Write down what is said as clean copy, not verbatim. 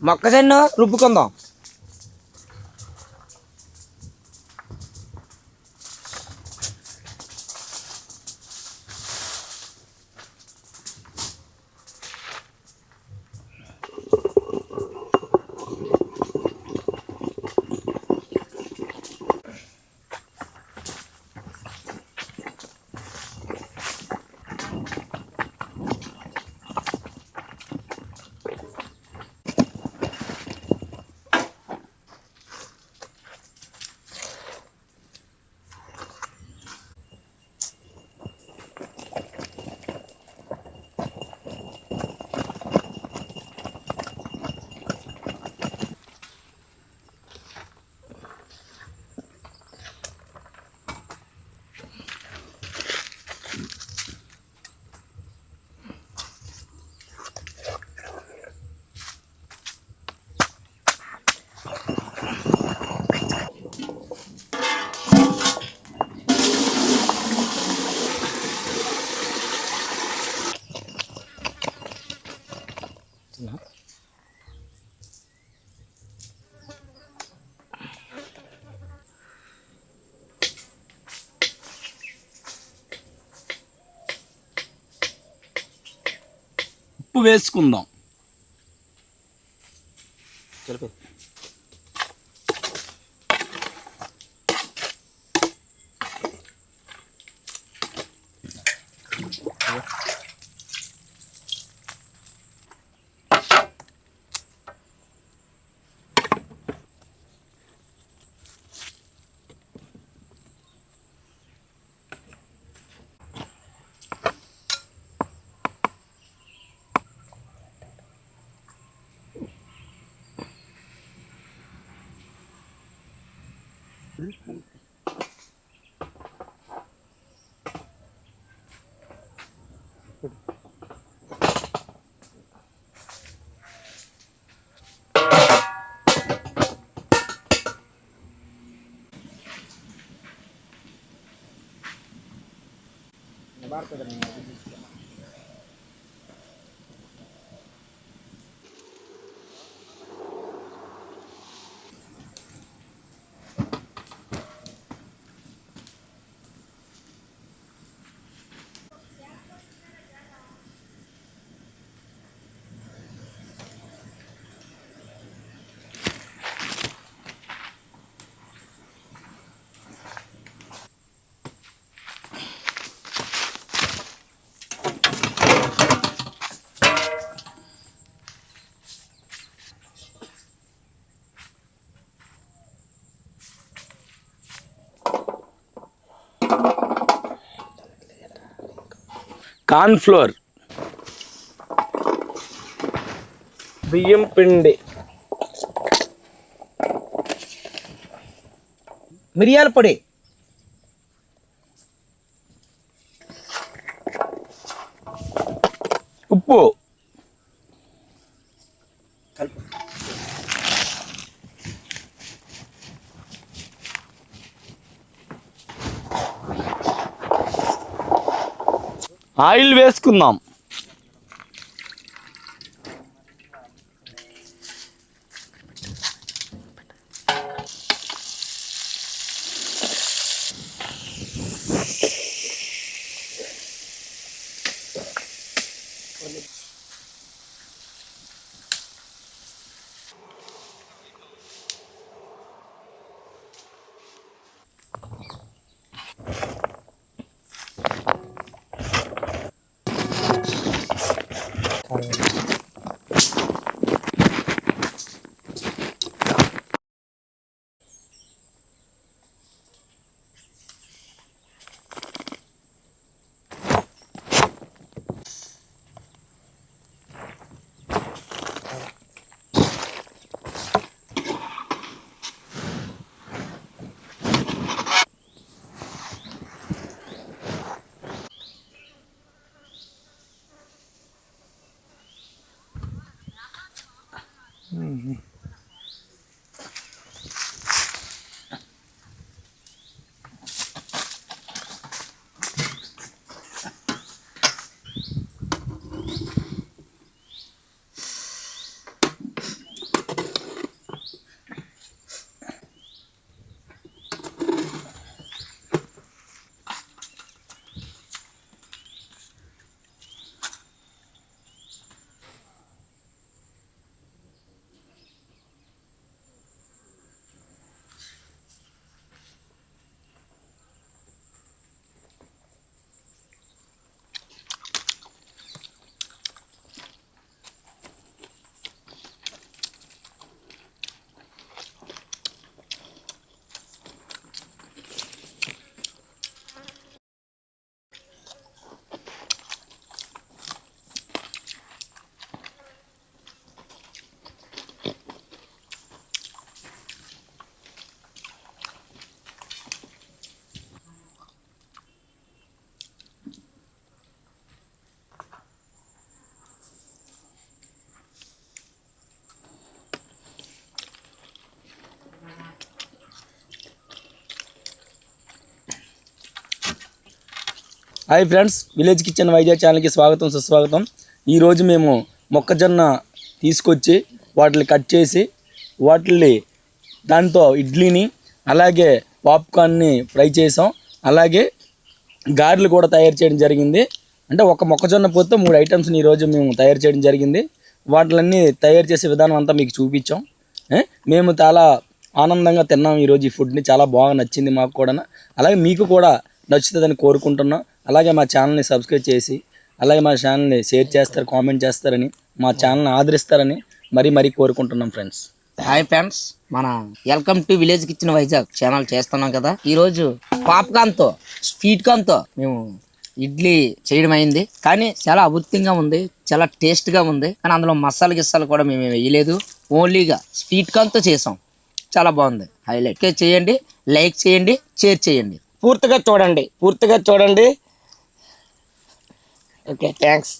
మొక్కజొన్న రుబ్బుకుందాం. ఉప్పు వేసుకుందాం. కార్న్ ఫ్లోర్, బియ్యం పిండి, మిరియాల పొడి, ఉప్పు, ఆయిల్ వేసుకుందాం. Hi friends, village kitchen Vizag ఛానల్కి స్వాగతం సుస్వాగతం. ఈరోజు మేము మొక్కజొన్న తీసుకొచ్చి వాటిని కట్ చేసి వాటిని దాంతో ఇడ్లీని అలాగే పాప్కార్న్ని ఫ్రై చేసాం. అలాగే గారెలు కూడా తయారు చేయడం జరిగింది. అంటే ఒక మొక్కజొన్న పొత్తో 3 ఐటమ్స్ని ఈరోజు మేము తయారు చేయడం జరిగింది. వాటిలన్నీ తయారు చేసే విధానం అంతా మీకు చూపించాం. మేము చాలా ఆనందంగా తిన్నాం ఈరోజు ఈ ఫుడ్ని. చాలా బాగా నచ్చింది మాకు కూడా. అలాగే మీకు కూడా నచ్చుతుందని కోరుకుంటున్నాం. అలాగే మా ఛానల్ని సబ్స్క్రైబ్ చేసి అలాగే మా ఛానల్ని షేర్ చేస్తారు, కామెంట్ చేస్తారని, మా ఛానల్ని ఆదరిస్తారని మరీ కోరుకుంటున్నాం ఫ్రెండ్స్. హాయ్ ఫ్రెండ్స్, మన welcome to village kitchen Vizag channel చేస్తున్నాం కదా. ఈరోజు పాప్కార్న్తో స్వీట్ కార్న్తో మేము ఇడ్లీ చేయడం అయింది. కానీ చాలా అద్భుతంగా ఉంది, చాలా టేస్ట్గా ఉంది. కానీ అందులో మసాలా గిస్సాలు కూడా మేము వేయలేదు, ఓన్లీగా స్వీట్ కార్న్తో చేసాం. చాలా బాగుంది. హైలైట్ చేయండి, లైక్ చేయండి, షేర్ చేయండి, పూర్తిగా చూడండి. Okay, thanks.